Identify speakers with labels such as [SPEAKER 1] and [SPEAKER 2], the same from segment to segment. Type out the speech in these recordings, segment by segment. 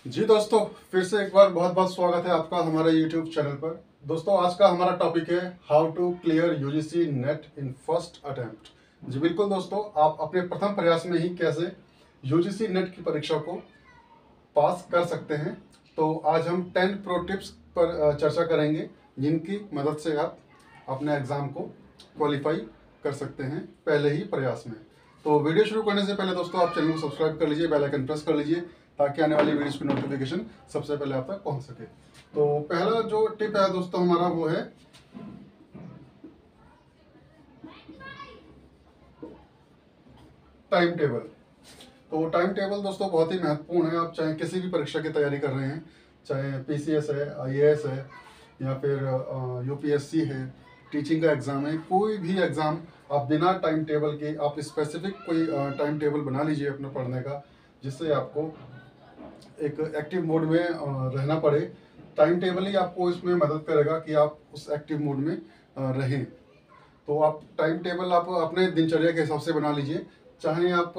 [SPEAKER 1] जी दोस्तों, फिर से एक बार बहुत बहुत स्वागत है आपका हमारे YouTube चैनल पर। दोस्तों, आज का हमारा टॉपिक है how to clear UGC NET in first attempt. जी बिल्कुल दोस्तों, आप अपने प्रथम प्रयास में ही कैसे यूजीसी नेट की परीक्षा को पास कर सकते हैं। तो आज हम 10 प्रो टिप्स पर चर्चा करेंगे, जिनकी मदद से आप अपने एग्ज़ाम को क्वालिफाई कर सकते हैं पहले ही प्रयास में। तो वीडियो शुरू करने से पहले दोस्तों, आप चैनल को सब्सक्राइब कर लीजिए, बेल आइकन प्रेस कर लीजिए, ताकि आने वाली वीडियोस की नोटिफिकेशन सबसे पहले आप तक पहुंच सके। तो पहला जो टिप है दोस्तों हमारा, वो है टाइम टेबल। तो टाइम टेबल दोस्तों बहुत ही महत्वपूर्ण है। आप चाहे किसी भी परीक्षा की तैयारी कर रहे हैं, चाहे पीसीएस है, आईएएस है, या फिर यूपीएससी है, टीचिंग का एग्ज़ाम है, कोई भी एग्ज़ाम आप बिना टाइम टेबल के आप स्पेसिफिक कोई टाइम टेबल बना लीजिए अपने पढ़ने का, जिससे आपको एक एक्टिव मोड में रहना पड़े। टाइम टेबल ही आपको इसमें मदद करेगा कि आप उस एक्टिव मोड में रहें। तो आप टाइम टेबल आप अपने दिनचर्या के हिसाब से बना लीजिए। चाहे आप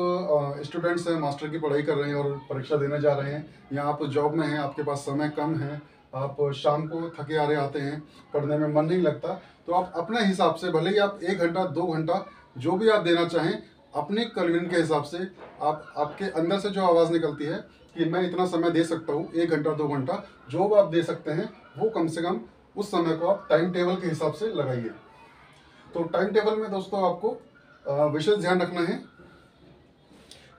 [SPEAKER 1] स्टूडेंट्स हैं, मास्टर की पढ़ाई कर रहे हैं और परीक्षा देने जा रहे हैं, या आप जॉब में हैं, आपके पास समय कम है, आप शाम को थके हारे आते हैं, पढ़ने में मन नहीं लगता, तो आप अपने हिसाब से, भले ही आप 1 घंटा 2 घंटा जो भी आप देना चाहें, अपने कन्वीनियंट के हिसाब से, आप आपके अंदर से जो आवाज़ निकलती है कि मैं इतना समय दे सकता हूँ, 1 घंटा 2 घंटा जो आप दे सकते हैं, वो कम से कम उस समय को आप टाइम टेबल के हिसाब से लगाइए। तो टाइम टेबल में दोस्तों आपको विशेष ध्यान रखना है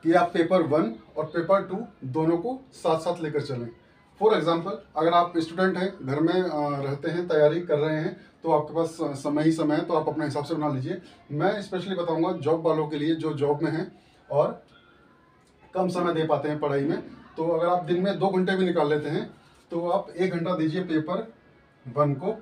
[SPEAKER 1] कि आप पेपर 1 और पेपर 2 दोनों को साथ साथ लेकर चलें। फॉर एग्जांपल, अगर आप स्टूडेंट हैं, घर में रहते हैं, तैयारी कर रहे हैं, तो आपके पास समय ही समय है, तो आप अपने हिसाब से बना लीजिए। मैं स्पेशली बताऊंगा जॉब वालों के लिए, जो जॉब में हैं और कम समय दे पाते हैं पढ़ाई में। तो अगर आप दिन में 2 घंटे भी निकाल लेते हैं, तो आप 1 घंटा दीजिए पेपर 1 को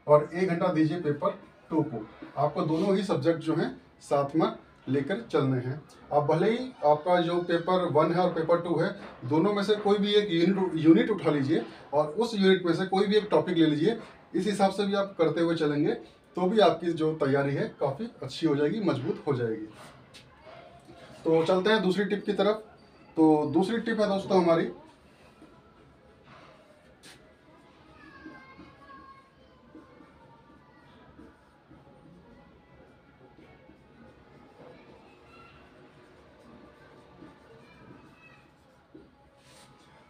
[SPEAKER 1] और 1 घंटा दीजिए पेपर 2 को। आपको दोनों ही सब्जेक्ट जो हैं साथ में लेकर चलने हैं। आप भले ही आपका जो पेपर 1 है और पेपर 2 है, दोनों में से कोई भी एक यूनिट उठा लीजिए और उस यूनिट में से कोई भी एक टॉपिक ले लीजिए। इस हिसाब से भी आप करते हुए चलेंगे तो भी आपकी जो तैयारी है काफ़ी अच्छी हो जाएगी, मजबूत हो जाएगी। तो चलते हैं दूसरी टिप की तरफ। तो दूसरी टिप है दोस्तों हमारी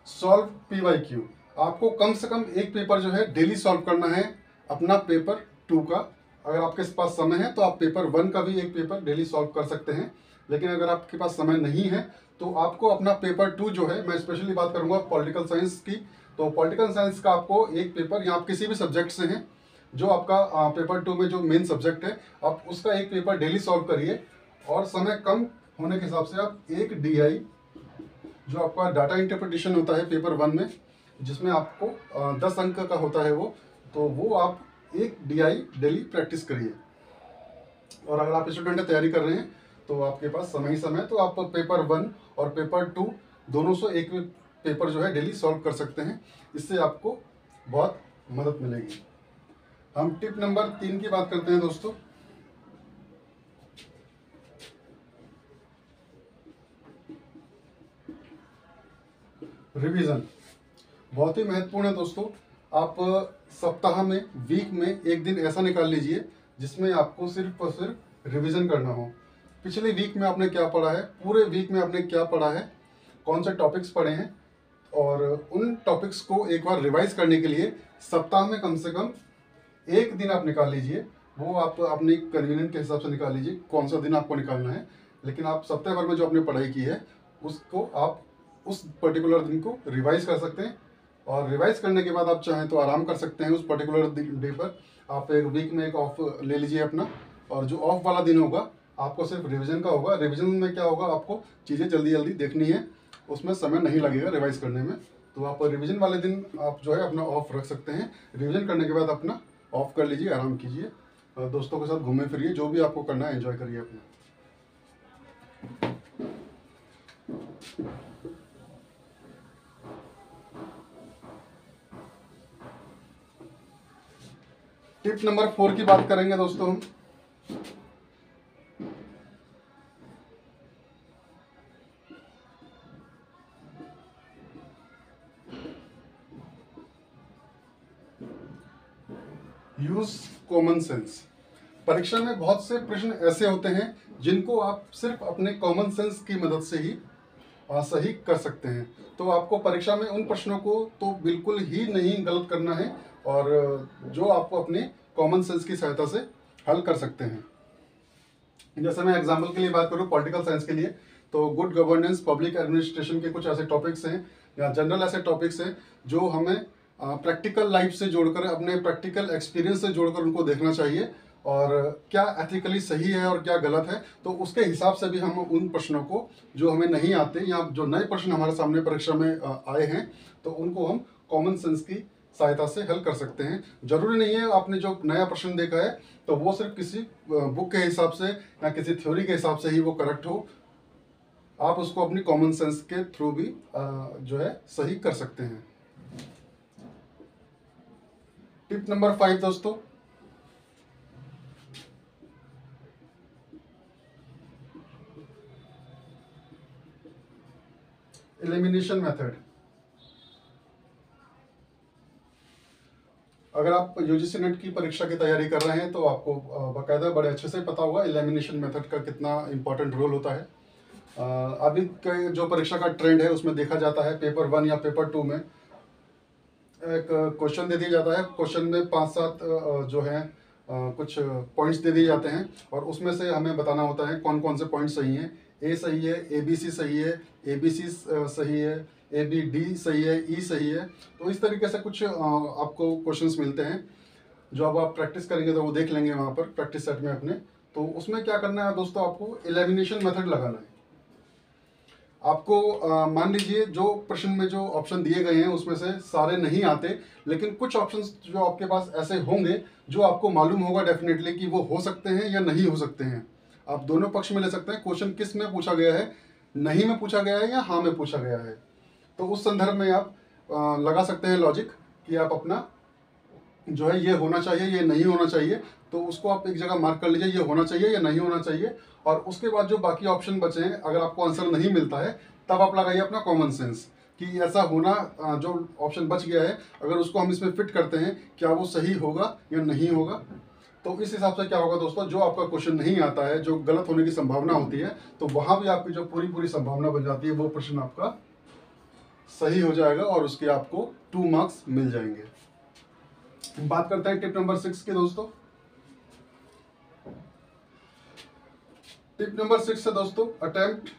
[SPEAKER 1] सॉल्व पीवाईक्यू। आपको कम से कम एक पेपर जो है डेली सॉल्व करना है, अपना पेपर 2 का। अगर आपके पास समय है तो आप पेपर 1 का भी एक पेपर डेली सॉल्व कर सकते हैं, लेकिन अगर आपके पास समय नहीं है तो आपको अपना पेपर 2 जो है, मैं स्पेशली बात करूंगा पॉलिटिकल साइंस की, तो पॉलिटिकल साइंस का आपको एक पेपर, या आप किसी भी सब्जेक्ट से हैं, जो आपका पेपर 2 में जो मेन सब्जेक्ट है, आप उसका एक पेपर डेली सॉल्व करिए। और समय कम होने के हिसाब से आप एक डीआई, जो आपका डाटा इंटरप्रिटेशन होता है पेपर 1 में, जिसमें आपको 10 अंक का होता है वो, तो वो आप एक डीआई डेली प्रैक्टिस करिए। और अगर आप स्टूडेंट तैयारी कर रहे हैं तो आपके पास समय ही समय, तो आप पेपर 1 और पेपर 2 दोनों से एक पेपर जो है डेली सॉल्व कर सकते हैं। इससे आपको बहुत मदद मिलेगी। हम टिप नंबर 3 की बात करते हैं दोस्तों। रिवीजन बहुत ही महत्वपूर्ण है दोस्तों। आप सप्ताह में, वीक में एक दिन ऐसा निकाल लीजिए जिसमें आपको सिर्फ और सिर्फ रिवीजन करना हो। पिछले वीक में आपने क्या पढ़ा है, पूरे वीक में आपने क्या पढ़ा है, कौन से टॉपिक्स पढ़े हैं, और उन टॉपिक्स को एक बार रिवाइज करने के लिए सप्ताह में कम से कम एक दिन आप निकाल लीजिए। वो आप अपने कन्वीनियंट के हिसाब से निकाल लीजिए कौन सा दिन आपको निकालना है, लेकिन आप सप्ताह भर में जो आपने पढ़ाई की है उसको आप उस पर्टिकुलर दिन को रिवाइज कर सकते हैं। और रिवाइज करने के बाद आप चाहें तो आराम कर सकते हैं उस पर्टिकुलर डे पर। आप एक वीक में एक ऑफ ले लीजिए अपना, और जो ऑफ वाला दिन होगा आपको सिर्फ रिवीजन का होगा। रिवीजन में क्या होगा, आपको चीज़ें जल्दी जल्दी देखनी है, उसमें समय नहीं लगेगा रिवाइज करने में। तो आप रिवीजन वाले दिन आप जो है अपना ऑफ रख सकते हैं। रिवीजन करने के बाद अपना ऑफ कर लीजिए, आराम कीजिए, दोस्तों के साथ घूमे फिरिए, जो भी आपको करना है एंजॉय करिए अपना। टिप नंबर 4 की बात करेंगे दोस्तों हम। Use common sense. परीक्षा में बहुत से प्रश्न ऐसे होते हैं जिनको आप सिर्फ अपने कॉमन सेंस की मदद से ही सही कर सकते हैं। तो आपको परीक्षा में उन प्रश्नों को तो बिल्कुल ही नहीं गलत करना है, और जो आपको अपने कॉमन सेंस की सहायता से हल कर सकते हैं। जैसे मैं एग्जाम्पल के लिए बात करूँ पॉलिटिकल साइंस के लिए, तो गुड गवर्नेंस, पब्लिक एडमिनिस्ट्रेशन के कुछ ऐसे टॉपिक्स हैं या जनरल ऐसे टॉपिक्स हैं जो हमें प्रैक्टिकल लाइफ से जोड़कर, अपने प्रैक्टिकल एक्सपीरियंस से जोड़कर उनको देखना चाहिए, और क्या एथिकली सही है और क्या गलत है। तो उसके हिसाब से भी हम उन प्रश्नों को जो हमें नहीं आते या जो नए प्रश्न हमारे सामने परीक्षा में आए हैं, तो उनको हम कॉमन सेंस की सहायता से हल कर सकते हैं। जरूरी नहीं है आपने जो नया प्रश्न देखा है तो वो सिर्फ किसी बुक के हिसाब से या किसी थ्योरी के हिसाब से ही वो करेक्ट हो। आप उसको अपनी कॉमन सेंस के थ्रू भी जो है सही कर सकते हैं। टिप नंबर 5 दोस्तों, एलिमिनेशन मेथड। अगर आप यूजीसी नेट की परीक्षा की तैयारी कर रहे हैं तो आपको बाकायदा बड़े अच्छे से पता होगा एलिमिनेशन मेथड का कितना इंपॉर्टेंट रोल होता है। अभी के जो परीक्षा का ट्रेंड है उसमें देखा जाता है पेपर 1 या पेपर 2 में एक क्वेश्चन दे दिया जाता है। क्वेश्चन में 5-7 जो है कुछ पॉइंट्स दे दिए जाते हैं, और उसमें से हमें बताना होता है कौन कौन से पॉइंट सही हैं। ए सही है, ABC सही है, ABC सही है, ABD सही है, E सही है। तो इस तरीके से कुछ आपको क्वेश्चंस मिलते हैं जो अब आप प्रैक्टिस करेंगे तो वो देख लेंगे वहाँ पर प्रैक्टिस सेट में अपने। तो उसमें क्या करना है दोस्तों, आपको एलिमिनेशन मेथड लगाना है। आपको मान लीजिए जो प्रश्न में जो ऑप्शन दिए गए हैं उसमें से सारे नहीं आते, लेकिन कुछ ऑप्शंस जो आपके पास ऐसे होंगे जो आपको मालूम होगा डेफिनेटली कि वो हो सकते हैं या नहीं हो सकते हैं। आप दोनों पक्ष में ले सकते हैं। क्वेश्चन किस में पूछा गया है, नहीं में पूछा गया है या हाँ में पूछा गया है। तो उस संदर्भ में आप लगा सकते हैं लॉजिक कि आप अपना जो है ये होना चाहिए, ये नहीं होना चाहिए। तो उसको आप एक जगह मार्क कर लीजिए, ये होना चाहिए या नहीं होना चाहिए। और उसके बाद जो बाकी ऑप्शन बचे हैं, अगर आपको आंसर नहीं मिलता है तब आप लगाइए अपना कॉमन सेंस कि ऐसा होना, जो ऑप्शन बच गया है अगर उसको हम इसमें फिट करते हैं क्या वो सही होगा या नहीं होगा। तो इस हिसाब से क्या होगा दोस्तों, जो आपका क्वेश्चन नहीं आता है, जो गलत होने की संभावना होती है, तो वहां भी आपकी जो पूरी संभावना बन जाती है, वो प्रश्न आपका सही हो जाएगा और उसके आपको 2 मार्क्स मिल जाएंगे। बात करते हैं टिप नंबर 6 के दोस्तों। टिप नंबर 6 है दोस्तों, अटेम्प्ट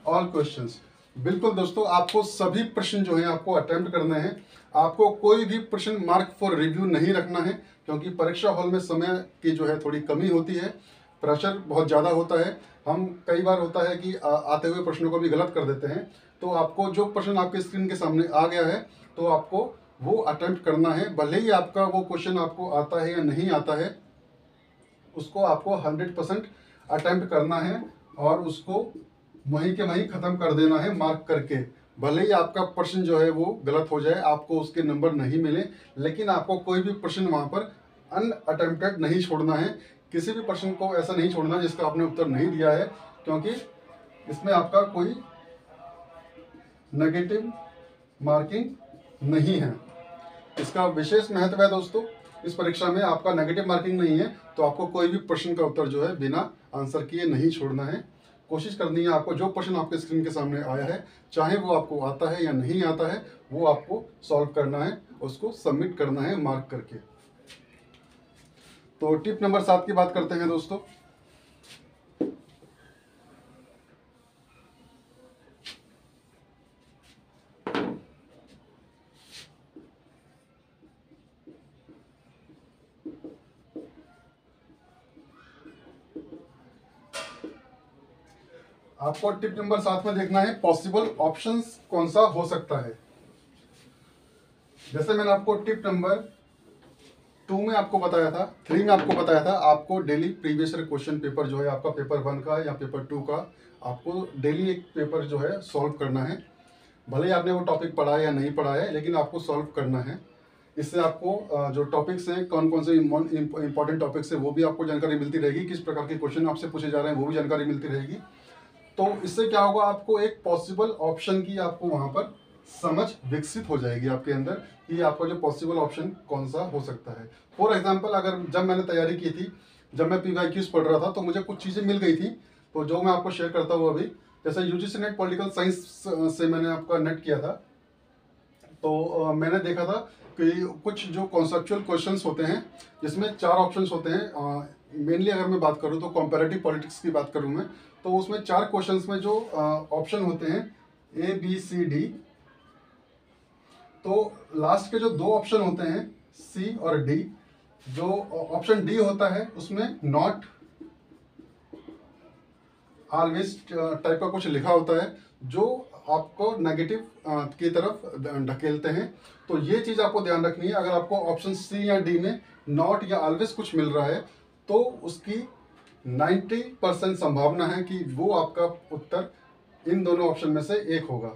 [SPEAKER 1] ऑल क्वेश्चंस। बिल्कुल दोस्तों, आपको सभी प्रश्न जो हैं आपको अटेम्प्ट करने हैं। आपको कोई भी प्रश्न मार्क फॉर रिव्यू नहीं रखना है, क्योंकि परीक्षा हॉल में समय की जो है थोड़ी कमी होती है, प्रेशर बहुत ज़्यादा होता है। हम कई बार होता है कि आते हुए प्रश्नों को भी गलत कर देते हैं। तो आपको जो प्रश्न आपके स्क्रीन के सामने आ गया है तो आपको वो अटेम्प्ट करना है। भले ही आपका वो क्वेश्चन आपको आता है या नहीं आता है, उसको आपको 100% अटेम्प्ट करना है और उसको वहीं के वहीं ख़त्म कर देना है मार्क करके। भले ही आपका प्रश्न जो है वो गलत हो जाए, आपको उसके नंबर नहीं मिले, लेकिन आपको कोई भी प्रश्न वहाँ पर अनअटेम्प्टेड नहीं छोड़ना है। किसी भी प्रश्न को ऐसा नहीं छोड़ना जिसका आपने उत्तर नहीं दिया है, क्योंकि इसमें आपका कोई नेगेटिव मार्किंग नहीं है। इसका विशेष महत्व है दोस्तों, इस परीक्षा में आपका नेगेटिव मार्किंग नहीं है, तो आपको कोई भी प्रश्न का उत्तर जो है बिना आंसर किए नहीं छोड़ना है। कोशिश करनी है आपको जो प्रश्न आपके स्क्रीन के सामने आया है, चाहे वो आपको आता है या नहीं आता है, वो आपको सॉल्व करना है, उसको सबमिट करना है मार्क करके। तो टिप नंबर 7 की बात करते हैं दोस्तों। आपको टिप नंबर 7 में देखना है पॉसिबल ऑप्शंस कौन सा हो सकता है। जैसे मैंने आपको टिप नंबर 2 में आपको बताया था, 3 में आपको बताया था, आपको daily previous year question paper जो है आपका पेपर 1 का या पेपर 2 का, आपको डेली एक पेपर जो है सॉल्व करना है। भले ही आपने वो टॉपिक पढ़ा है या नहीं पढ़ा है, लेकिन आपको सॉल्व करना है। इससे आपको जो टॉपिक्स हैं, कौन कौन से इंपॉर्टेंट टॉपिक्स हैं, वो भी आपको जानकारी मिलती रहेगी। किस प्रकार के क्वेश्चन आपसे पूछे जा रहे हैं वो भी जानकारी मिलती रहेगी। तो इससे क्या होगा, आपको एक पॉसिबल ऑप्शन की आपको वहां पर समझ विकसित हो जाएगी आपके अंदर कि आपका जो पॉसिबल ऑप्शन कौन सा हो सकता है। फॉर एग्जाम्पल, अगर जब मैंने तैयारी की थी, जब मैं PYQs पढ़ रहा था, तो मुझे कुछ चीज़ें मिल गई थी, तो जो मैं आपको शेयर करता हूँ अभी। जैसे UGC नेट पॉलिटिकल साइंस से मैंने आपका नेट किया था, तो मैंने देखा था कि कुछ जो कॉन्सेप्चुअल क्वेश्चंस होते हैं, जिसमें 4 ऑप्शंस होते हैं। मेनली अगर मैं बात करूँ तो कंपैरेटिव पॉलिटिक्स की बात करूँ मैं, तो उसमें 4 क्वेश्चंस में जो ऑप्शन होते हैं ABCD, तो लास्ट के जो 2 ऑप्शन होते हैं C और D, जो ऑप्शन D होता है उसमें नॉट ऑलवेज टाइप का कुछ लिखा होता है, जो आपको नेगेटिव की तरफ ढकेलते हैं। तो ये चीज़ आपको ध्यान रखनी है। अगर आपको ऑप्शन C या D में नॉट या ऑलवेज कुछ मिल रहा है, तो उसकी 90% संभावना है कि वो आपका उत्तर इन दोनों ऑप्शन में से एक होगा।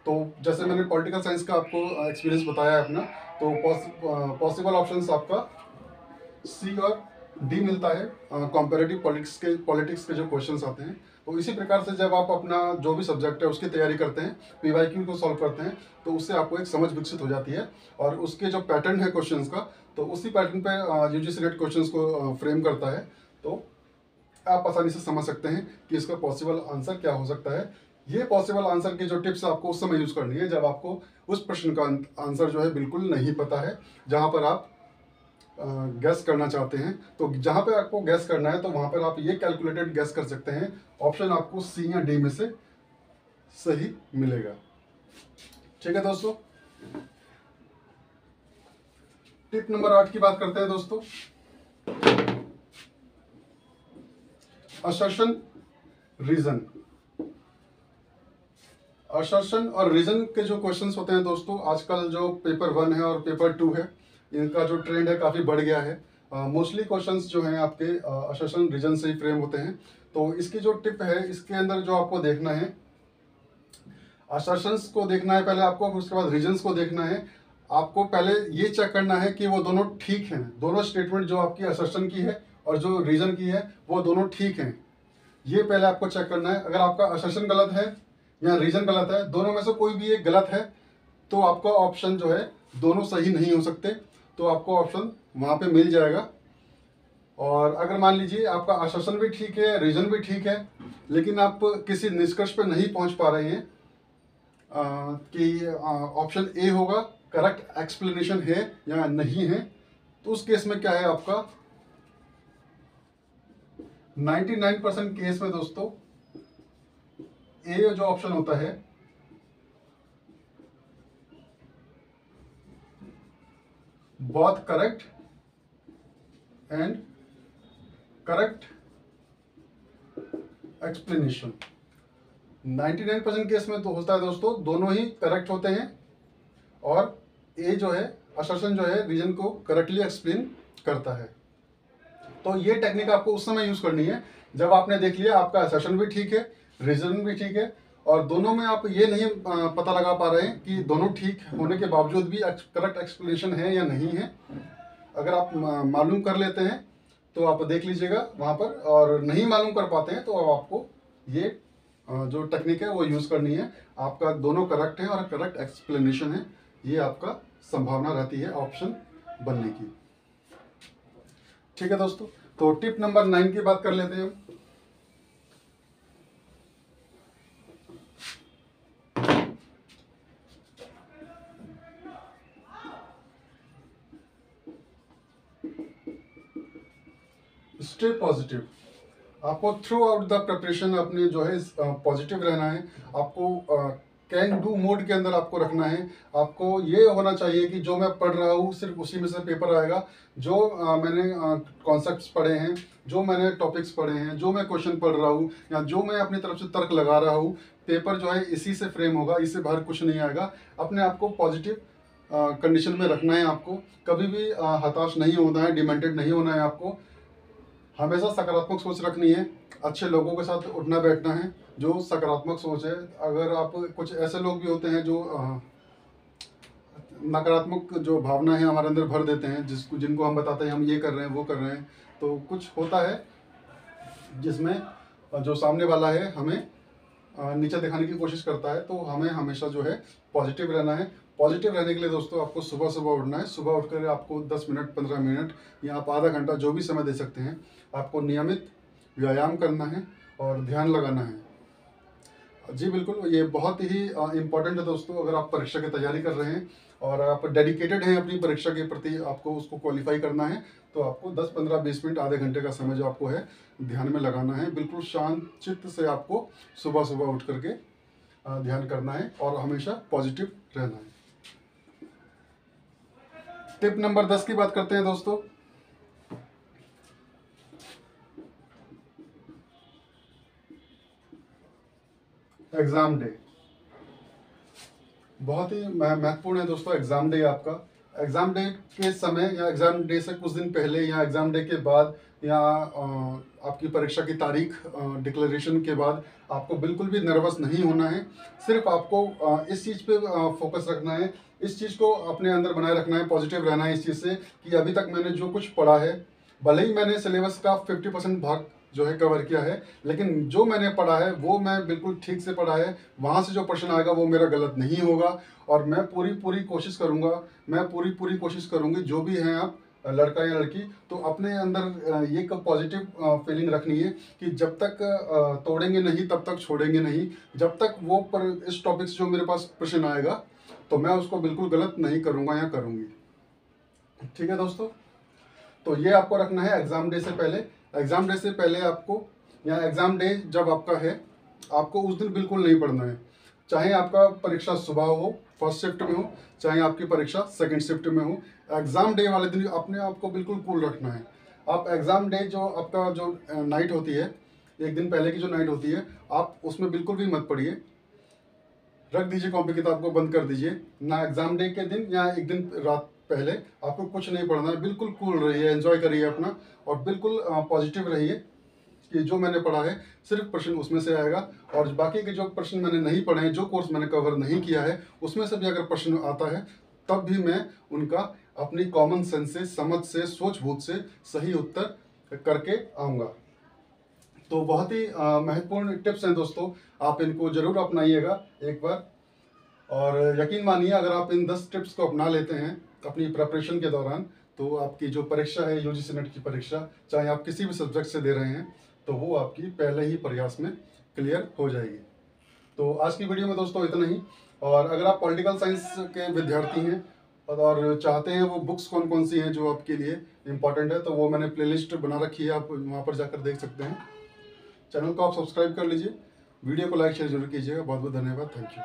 [SPEAKER 1] तो जैसे मैंने पॉलिटिकल साइंस का आपको एक्सपीरियंस बताया है अपना, तो पॉसिबल ऑप्शंस आपका C और D मिलता है कंपैरेटिव पॉलिटिक्स के जो क्वेश्चंस आते हैं। तो इसी प्रकार से जब आप अपना जो भी सब्जेक्ट है उसकी तैयारी करते हैं, PYQ को सॉल्व करते हैं, तो उससे आपको एक समझ विकसित हो जाती है। और उसके जो पैटर्न है क्वेश्चंस का, तो उसी पैटर्न पे UGC नेट क्वेश्चंस को फ्रेम करता है। तो आप आसानी से समझ सकते हैं कि इसका पॉसिबल आंसर क्या हो सकता है। ये पॉसिबल आंसर की जो टिप्स आपको उस समय यूज करनी है जब आपको उस प्रश्न का आंसर जो है बिल्कुल नहीं पता है, जहां पर आप गैस करना चाहते हैं। तो जहां पे आपको गैस करना है, तो वहां पर आप ये कैलकुलेटेड गैस कर सकते हैं, ऑप्शन आपको C या D में से सही मिलेगा। ठीक है दोस्तों, टिप नंबर 8 की बात करते हैं दोस्तों। Assertion reason. असर्शन और रीजन के जो क्वेश्चंस होते हैं दोस्तों, आजकल जो पेपर 1 है और पेपर 2 है, इनका जो ट्रेंड है काफ़ी बढ़ गया है। मोस्टली क्वेश्चंस जो हैं आपके असर्शन रीजन से ही फ्रेम होते हैं। तो इसकी जो टिप है, इसके अंदर जो आपको देखना है, असर्शंस को देखना है पहले आपको, उसके बाद रीजन्स को देखना है। आपको पहले ये चेक करना है कि वो दोनों ठीक हैं, दोनों स्टेटमेंट जो आपकी असर्शन की है और जो रीजन की है वो दोनों ठीक हैं। ये पहले आपको चेक करना है। अगर आपका असर्शन गलत है या रीजन गलत है, दोनों में से कोई भी एक गलत है, तो आपका ऑप्शन जो है दोनों सही नहीं हो सकते, तो आपको ऑप्शन वहाँ पे मिल जाएगा। और अगर मान लीजिए आपका असर्शन भी ठीक है, रीजन भी ठीक है, लेकिन आप किसी निष्कर्ष पे नहीं पहुंच पा रहे हैं कि ऑप्शन ए होगा, करेक्ट एक्सप्लेनेशन है या नहीं है, तो उस केस में क्या है, आपका 99% केस में दोस्तों ए जो ऑप्शन होता है both correct and correct explanation. 99% case में तो होता है दोस्तों, दोनों ही करेक्ट होते हैं, और ए जो है असर्शन जो है रीजन को करेक्टली एक्सप्लेन करता है। तो ये टेक्निक आपको उस समय यूज करनी है जब आपने देख लिया आपका असर्शन भी ठीक है, रीजन भी ठीक है, और दोनों में आप ये नहीं पता लगा पा रहे हैं कि दोनों ठीक होने के बावजूद भी करेक्ट एक्सप्लेनेशन है या नहीं है। अगर आप मालूम कर लेते हैं तो आप देख लीजिएगा वहाँ पर, और नहीं मालूम कर पाते हैं तो आपको ये जो टेक्निक है वो यूज़ करनी है। आपका दोनों करेक्ट है और करेक्ट एक्सप्लेनेशन है, ये आपका संभावना रहती है ऑप्शन बनने की। ठीक है दोस्तों, तो टिप नंबर 9 की बात कर लेते हैं। Stay positive. आपको थ्रू आउट द प्रिपरेशन अपने जो है पॉजिटिव रहना है। आपको कैन डू मोड के अंदर आपको रखना है। आपको ये होना चाहिए कि जो मैं पढ़ रहा हूँ सिर्फ उसी में से पेपर आएगा। जो मैंने कॉन्सेप्ट्स पढ़े हैं, जो मैंने टॉपिक्स पढ़े हैं, जो मैं क्वेश्चन पढ़ रहा हूँ या जो मैं अपनी तरफ से तर्क लगा रहा हूँ, पेपर जो है इसी से फ्रेम होगा, इससे बाहर कुछ नहीं आएगा। अपने आप को पॉजिटिव कंडीशन में रखना है। आपको कभी भी हताश नहीं होना है, डिमेंटेड नहीं होना है। आपको हमेशा सकारात्मक सोच रखनी है। अच्छे लोगों के साथ उठना बैठना है जो सकारात्मक सोच है। अगर आप कुछ ऐसे लोग भी होते हैं जो नकारात्मक जो भावना है हमारे अंदर भर देते हैं, जिनको हम बताते हैं हम ये कर रहे हैं वो कर रहे हैं, तो कुछ होता है जिसमें जो सामने वाला है हमें नीचे दिखाने की कोशिश करता है। तो हमें हमेशा जो है पॉजिटिव रहना है। पॉजिटिव रहने के लिए दोस्तों आपको सुबह सुबह उठना है। सुबह उठकर आपको 10 मिनट 15 मिनट या आप आधा घंटा जो भी समय दे सकते हैं, आपको नियमित व्यायाम करना है और ध्यान लगाना है। जी बिल्कुल, ये बहुत ही इम्पॉर्टेंट है दोस्तों। अगर आप परीक्षा की तैयारी कर रहे हैं और आप डेडिकेटेड हैं अपनी परीक्षा के प्रति, आपको उसको क्वालिफाई करना है, तो आपको 10 15 20 मिनट आधे घंटे का समय जो आपको है ध्यान में लगाना है। बिल्कुल शांत चित्त से आपको सुबह सुबह उठ करके ध्यान करना है और हमेशा पॉजिटिव रहना है। टिप नंबर 10 की बात करते हैं दोस्तों। एग्जाम डे बहुत ही महत्वपूर्ण है दोस्तों। एग्जाम डे आपका, एग्जाम डे के समय या एग्जाम डे से कुछ दिन पहले या एग्जाम डे के बाद या आपकी परीक्षा की तारीख डिक्लेरेशन के बाद आपको बिल्कुल भी नर्वस नहीं होना है। सिर्फ आपको इस चीज़ पे फोकस रखना है, इस चीज़ को अपने अंदर बनाए रखना है, पॉजिटिव रहना है इस चीज़ से कि अभी तक मैंने जो कुछ पढ़ा है, भले ही मैंने सिलेबस का 50% भाग जो है कवर किया है, लेकिन जो मैंने पढ़ा है वो मैं बिल्कुल ठीक से पढ़ा है। वहाँ से जो प्रश्न आएगा वो मेरा गलत नहीं होगा और मैं पूरी कोशिश करूँगा, मैं पूरी कोशिश करूँगी। जो भी हैं आप, लड़का या लड़की, तो अपने अंदर ये पॉजिटिव फीलिंग रखनी है कि जब तक तोड़ेंगे नहीं तब तक छोड़ेंगे नहीं। जब तक वो इस टॉपिक से जो मेरे पास प्रश्न आएगा तो मैं उसको बिल्कुल गलत नहीं करूँगा या करूँगी। ठीक है दोस्तों, तो ये आपको रखना है एग्जाम डे से पहले। एग्जाम डे से पहले आपको, या एग्जाम डे जब आपका है, आपको उस दिन बिल्कुल नहीं पढ़ना है। चाहे आपका परीक्षा सुबह हो, फर्स्ट शिफ्ट में हो, चाहे आपकी परीक्षा सेकंड शिफ्ट में हो, एग्जाम डे वाले दिन अपने आप को बिल्कुल कूल रखना है। आप एग्जाम डे जो आपका जो नाइट होती है, एक दिन पहले की जो नाइट होती है, आप उसमें बिल्कुल भी मत पढ़िए। रख दीजिए कॉपी किताब को, बंद कर दीजिए। ना एग्जाम डे के दिन या एक दिन रात पहले आपको कुछ नहीं पढ़ना है। बिल्कुल कूल रहिए, एंजॉय करिए अपना और बिल्कुल पॉजिटिव रहिए कि जो मैंने पढ़ा है सिर्फ प्रश्न उसमें से आएगा और बाकी के जो प्रश्न मैंने नहीं पढ़े हैं, जो कोर्स मैंने कवर नहीं किया है, उसमें से भी अगर प्रश्न आता है तब भी मैं उनका अपनी कॉमन सेंस से, समझ से, सोच बूझ से सही उत्तर करके आऊँगा। तो बहुत ही महत्वपूर्ण टिप्स हैं दोस्तों, आप इनको ज़रूर अपनाइएगा एक बार। और यकीन मानिए, अगर आप इन 10 टिप्स को अपना लेते हैं अपनी प्रिपरेशन के दौरान, तो आपकी जो परीक्षा है यूजीसी नेट की परीक्षा, चाहे आप किसी भी सब्जेक्ट से दे रहे हैं, तो वो आपकी पहले ही प्रयास में क्लियर हो जाएगी। तो आज की वीडियो में दोस्तों इतना ही। और अगर आप पॉलिटिकल साइंस के विद्यार्थी हैं और चाहते हैं वो बुक्स कौन कौन सी हैं जो आपके लिए इम्पॉर्टेंट है, तो वो मैंने प्लेलिस्ट बना रखी है, आप वहाँ पर जाकर देख सकते हैं। चैनल को आप सब्सक्राइब कर लीजिए, वीडियो को लाइक शेयर जरूर कीजिएगा। बहुत बहुत धन्यवाद, थैंक यू।